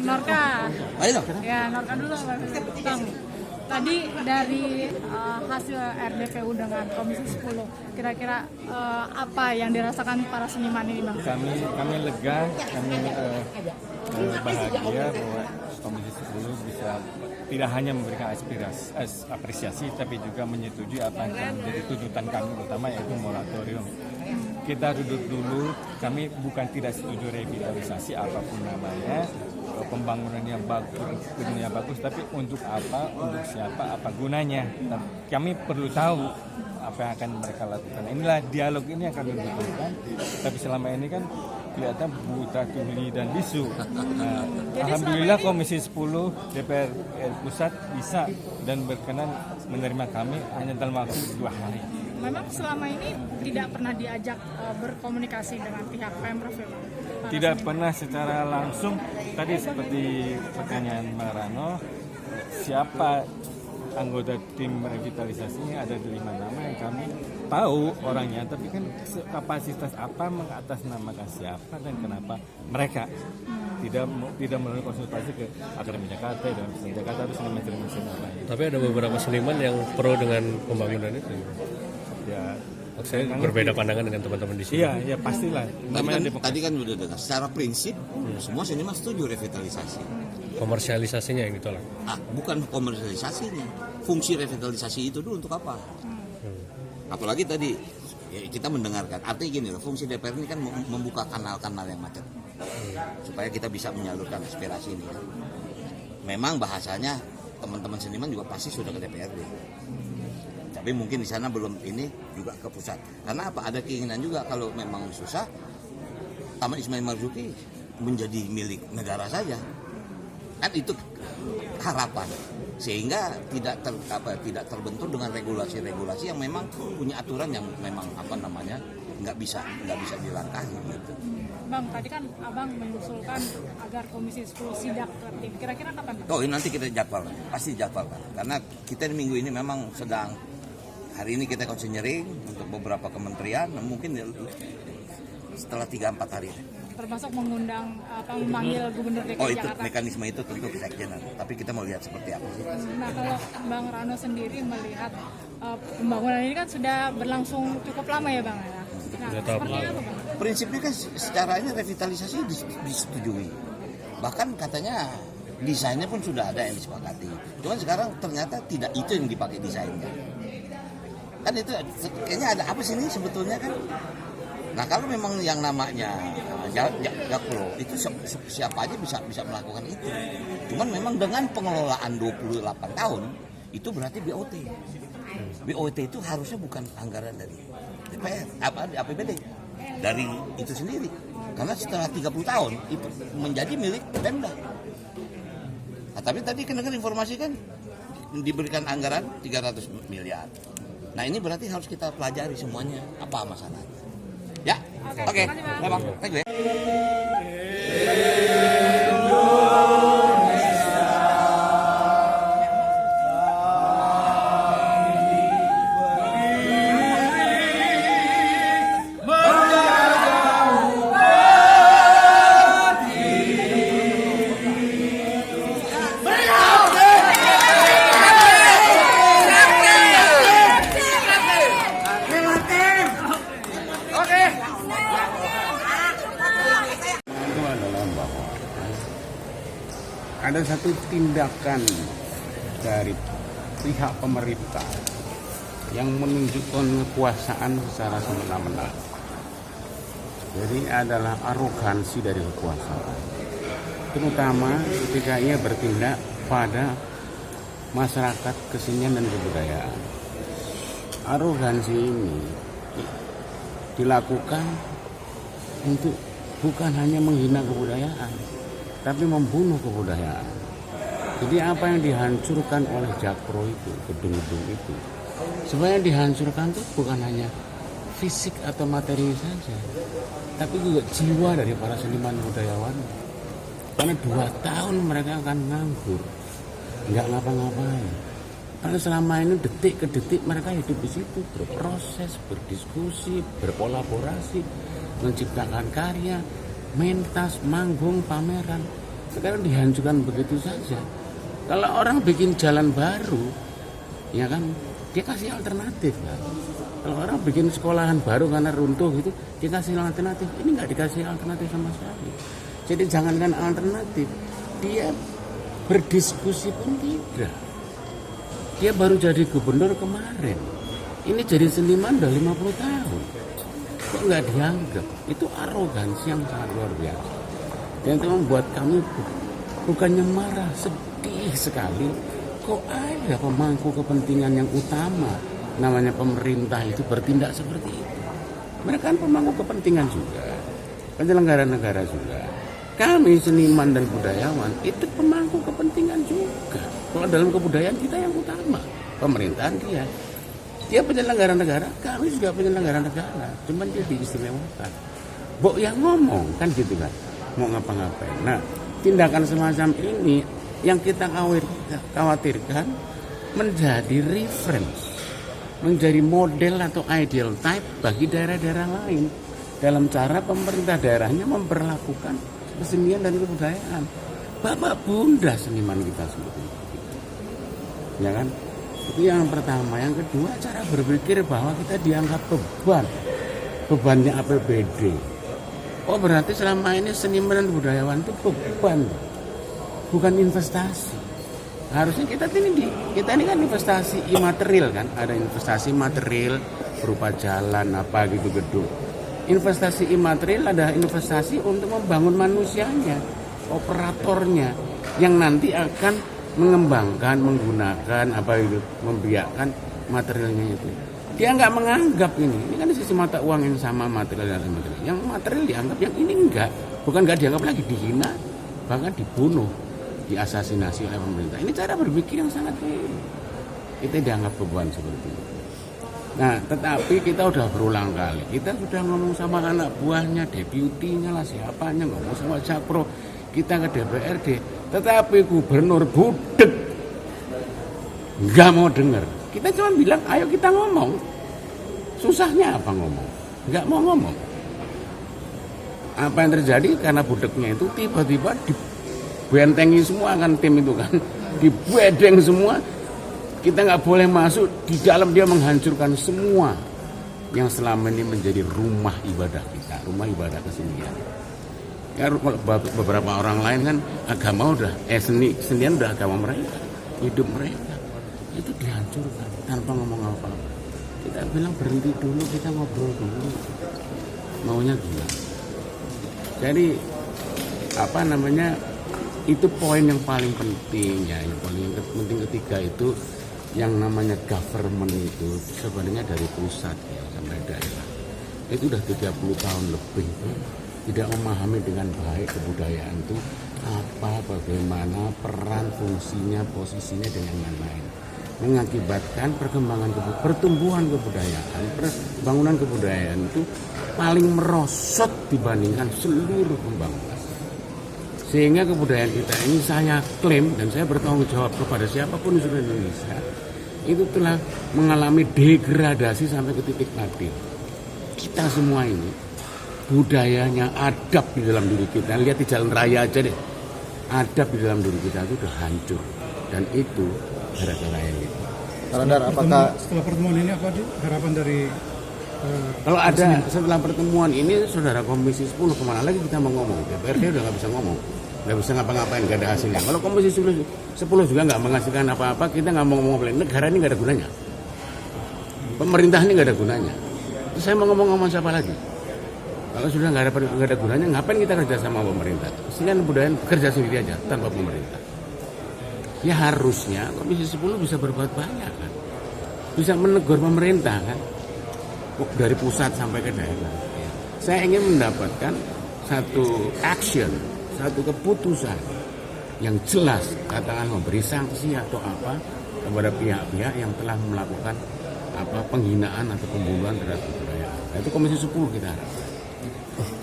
Norka. Ayo. Ya, Norka dulu Bang. Tadi dari hasil RDPU dengan Komisi 10, kira-kira apa yang dirasakan para seniman ini, Bang? Kami lega, kami bahagia bahwa Komisi 10 bisa tidak hanya memberikan apresiasi, tapi juga menyetujui apa yang menjadi tuntutan kami utama, yaitu moratorium. Kita duduk dulu, kami bukan tidak setuju revitalisasi apapun namanya, pembangunan yang bagus, tapi untuk apa, untuk siapa, apa gunanya. Kami perlu tahu apa yang akan mereka lakukan. Inilah dialog ini yang kami butuhkan. Tapi selama ini kan kelihatan buta tuli dan bisu. Nah, alhamdulillah Komisi 10 DPR Pusat bisa dan berkenan menerima kami hanya dalam waktu 2 hari. Memang selama ini tidak pernah diajak berkomunikasi dengan pihak Pemprov ya, Bang? Tidak pernah secara langsung. Tadi seperti pertanyaan Mbak Rano, siapa anggota tim revitalisasinya, ada 5 nama yang kami tahu orangnya, tapi kan kapasitas apa mengatasnamakan siapa dan kenapa mereka tidak melalui konsultasi ke Akademi Jakarta dan Jakarta atau seniman-seniman lain. Tapi ada beberapa seniman yang pro dengan pembangunan itu. Ya, saya berbeda pandangan dengan teman-teman di sini. Iya, ya pastilah. Tadi kan udah dengar. Secara prinsip, semua seniman setuju revitalisasi. Komersialisasinya yang ditolak. Bukan komersialisasinya. Fungsi revitalisasi itu dulu untuk apa? Apalagi tadi ya, kita mendengarkan. Artinya gini loh, fungsi DPR ini kan membuka kanal-kanal yang macet supaya kita bisa menyalurkan aspirasi ini. Memang bahasanya teman-teman seniman juga pasti sudah ke DPRD. Tapi mungkin di sana belum ini juga ke pusat. Karena apa? Ada keinginan juga kalau memang susah, Taman Ismail Marzuki menjadi milik negara saja. Kan itu harapan. Sehingga tidak terbentur dengan regulasi-regulasi yang memang punya aturan yang memang nggak bisa dilangkahi gitu. Bang, tadi kan Abang mengusulkan agar Komisi 10 sidak tertib. Kira-kira kapan, Bang? Oh, ini nanti kita jadwalkan. Pasti jadwalkan. Karena kita minggu ini memang sedang, hari ini kita konseling untuk beberapa kementerian, mungkin setelah 3-4 hari. Termasuk mengundang memanggil Gubernur DKI Jakarta. Jakarta. Mekanisme itu tentu kesekjenan. Tapi kita mau lihat seperti apa sih. Nah, kalau Bang Rano sendiri melihat pembangunan ini kan sudah berlangsung cukup lama ya, Bang? Nah, seperti apa, Bang? Prinsipnya kan secara ini revitalisasi disetujui. Bahkan katanya desainnya pun sudah ada yang disepakati. Cuman sekarang ternyata tidak itu yang dipakai desainnya. Kan itu kayaknya ada apa sih ini sebetulnya kan? Nah, kalau memang yang namanya Jakpro itu siapa aja bisa melakukan itu. Cuman memang dengan pengelolaan 28 tahun itu berarti BOT. BOT itu harusnya bukan anggaran dari DPR, APBD, dari itu sendiri. Karena setelah 30 tahun itu menjadi milik Pemda. Nah, tapi tadi kan informasi kan diberikan anggaran 300 miliar. Nah, ini berarti harus kita pelajari semuanya apa masalahnya. Ya, oke. Memang, thank you. Ada satu tindakan dari pihak pemerintah yang menunjukkan kekuasaan secara semena-mena. Jadi adalah arogansi dari kekuasaan, terutama ketika ia bertindak pada masyarakat kesenian dan kebudayaan. Arogansi ini dilakukan untuk bukan hanya menghina kebudayaan, tapi membunuh kebudayaan. Jadi apa yang dihancurkan oleh Jakpro itu, gedung-gedung itu, sebenarnya dihancurkan itu bukan hanya fisik atau materi saja, tapi juga jiwa dari para seniman budayawan. Karena 2 tahun mereka akan nganggur, nggak ngapa-ngapain. Karena selama ini detik ke detik mereka hidup di situ, berproses, berdiskusi, berkolaborasi, menciptakan karya, mentas, manggung, pameran. Sekarang dihancurkan begitu saja. Kalau orang bikin jalan baru, ya kan, dia kasih alternatif kan. Kalau orang bikin sekolahan baru karena runtuh gitu, dia kasih alternatif. Ini nggak dikasih alternatif sama sekali. Jadi jangankan alternatif, dia berdiskusi pun tidak. Dia baru jadi gubernur kemarin. Ini jadi seniman udah 50 tahun. Kok nggak dianggap? Itu arogansi yang sangat luar biasa. Dan itu membuat kami bukannya marah, sedih sekali. Kok ada pemangku kepentingan yang utama, namanya pemerintah itu bertindak seperti itu. Mereka kan pemangku kepentingan juga, penyelenggara negara juga. Kami seniman dan budayawan itu pemangku kepentingan juga. Kalau dalam kebudayaan kita yang utama, pemerintahan dia penyelenggara negara, kami juga penyelenggara negara. Cuman dia diistimewakan. Bok yang ngomong kan gitu kan, mau ngapa-ngapain. Nah, tindakan semacam ini yang kita khawatirkan menjadi reference, menjadi model atau ideal type bagi daerah-daerah lain dalam cara pemerintah daerahnya memperlakukan kesenian dan kebudayaan. Bapak bunda seniman kita seperti itu, ya kan? Itu yang pertama. Yang kedua, cara berpikir bahwa kita dianggap bebannya APBD. Oh, berarti selama ini seniman dan budayawan itu beban, bukan investasi. Harusnya kita ini kan investasi imaterial kan, ada investasi material berupa jalan apa gitu gedung. Investasi imaterial ada investasi untuk membangun manusianya, operatornya yang nanti akan mengembangkan, menggunakan apa itu, membiakkan materialnya itu. Dia nggak menganggap ini kan sisi mata uang yang sama material dan material. Yang material dianggap, yang ini enggak, bukan nggak dianggap lagi, dihina, bahkan dibunuh, diasasinasi oleh pemerintah. Ini cara berpikir yang sangat keliru. Kita dianggap beban seperti itu. Nah, tetapi kita udah berulang kali, kita sudah ngomong sama anak buahnya, deputinya lah, siapanya, ngomong sama Jakpro, kita ke DPRD, tetapi gubernur budek, nggak mau dengar. Kita cuma bilang, ayo kita ngomong. Susahnya apa ngomong? Nggak mau ngomong. Apa yang terjadi karena budeknya itu tiba-tiba dibentengi semua kan, tim itu kan, dibedeng semua. Kita nggak boleh masuk, di dalam dia menghancurkan semua yang selama ini menjadi rumah ibadah kita, rumah ibadah kesenian. Ya, beberapa orang lain kan agama udah, kesenian udah agama mereka, hidup mereka. Itu dihancurkan tanpa ngomong apa-apa. Kita bilang berhenti dulu, kita ngobrol dulu. Maunya gila. Jadi itu poin yang paling penting ya. Yang paling penting ketiga itu yang namanya government itu sebenarnya dari pusat ya sampai daerah. Itu udah 30 tahun lebih tidak memahami dengan baik kebudayaan itu apa, bagaimana peran, fungsinya, posisinya dan yang lain-lain. Mengakibatkan pertumbuhan kebudayaan, pembangunan kebudayaan itu paling merosot dibandingkan seluruh pembangunan. Sehingga kebudayaan kita ini saya klaim dan saya bertanggung jawab kepada siapapun di seluruh Indonesia, itu telah mengalami degradasi sampai ke titik mati. Kita semua ini budayanya, adab di dalam diri kita, lihat di jalan raya aja deh, adab di dalam diri kita itu udah hancur, dan itu gara-gara yang itu. Setelah pertemuan ini apa harapan dari kalau ada setelah pertemuan ini, saudara Komisi 10 kemana lagi kita mau ngomong? DPRD udah nggak bisa ngomong, nggak bisa ngapa-ngapain, nggak ada hasilnya. Kalau Komisi 10 juga nggak menghasilkan apa-apa, kita nggak mau ngomong. Negara ini nggak ada gunanya, pemerintah ini nggak ada gunanya. Terus saya mau ngomong siapa lagi? Kalau sudah nggak ada gunanya, ngapain kita kerja sama pemerintah? Sehingga budaya kerja sendiri aja tanpa pemerintah. Ya harusnya Komisi 10 bisa berbuat banyak kan, bisa menegur pemerintah kan, dari pusat sampai ke daerah. Saya ingin mendapatkan satu action, satu keputusan yang jelas, katakan memberi sanksi atau apa kepada pihak-pihak yang telah melakukan penghinaan atau pembunuhan terhadap kebudayaan. Nah, itu Komisi 10 kita harapkan.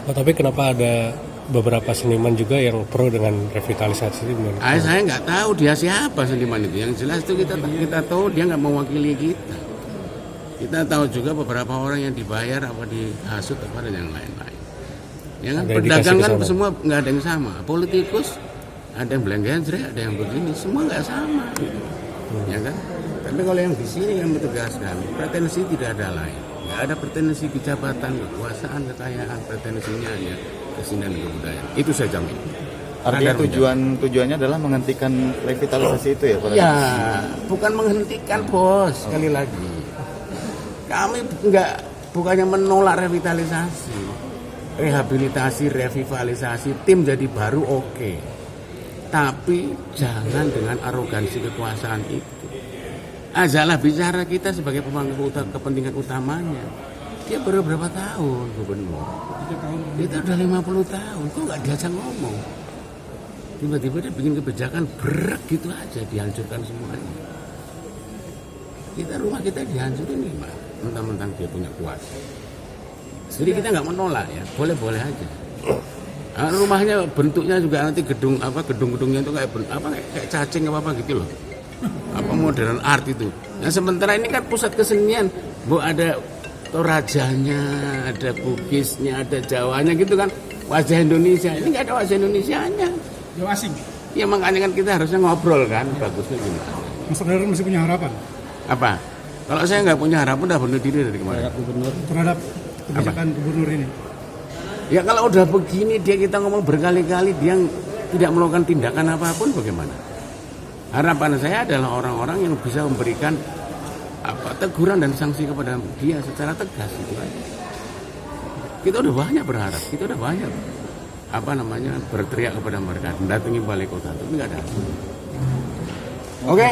Oh, tapi kenapa ada beberapa seniman juga yang pro dengan revitalisasi ini? Saya nggak tahu dia siapa seniman itu. Yang jelas itu kita tahu dia nggak mewakili kita. Kita tahu juga beberapa orang yang dibayar apa dihasut apa dan yang lain-lain. Ya kan, pedagang kan semua nggak ada yang sama. Politikus ada yang belenggendrek, ada yang begini, semua nggak sama, gitu. Ya kan? Tapi kalau yang di sini yang menegaskan pretensi tidak ada lain, nggak ada pretensi jabatan, kekuasaan, kekayaan, pretensinya hanya kesenian dan kebudayaan. Itu saya jamin. Artinya tujuannya adalah menghentikan revitalisasi itu ya Pak? Ya, bukan menghentikan bos. Sekali lagi, kami bukannya menolak revitalisasi, rehabilitasi, revitalisasi, tim jadi baru oke. Tapi jangan dengan arogansi kekuasaan itu. Ajalah bicara kita sebagai pemangku kepentingan utamanya. Dia baru berapa tahun gubernur? Kita udah 50 tahun, kok nggak diajak ngomong? Tiba-tiba dia bikin kebijakan berat gitu aja, dihancurkan semuanya. Rumah kita dihancurin gimana? Mentang-mentang dia punya kuasa. Jadi kita nggak menolak ya, boleh-boleh aja. Nah, rumahnya bentuknya juga nanti gedung-gedungnya itu kayak cacing apa gitu loh. Apa modern art itu. Nah sementara ini kan pusat kesenian, ada Torajanya, ada Bugisnya, ada Jawanya gitu kan, wajah Indonesia. Ini nggak ada wajah Indonesianya. Jauh asing. Ya makanya kan kita harusnya ngobrol kan, bagusnya gimana. Mas Saudara masih punya harapan Apa? Kalau saya nggak punya harapan, udah bunuh diri dari kemarin. terhadap kebijakan gubernur ini? Ya kalau udah begini kita ngomong berkali-kali dia tidak melakukan tindakan apapun, bagaimana? Harapan saya adalah orang-orang yang bisa memberikan teguran dan sanksi kepada dia secara tegas itu aja. Kita udah banyak berharap, kita udah banyak berteriak kepada mereka, mendatangi balai kota, tapi nggak ada. Oke.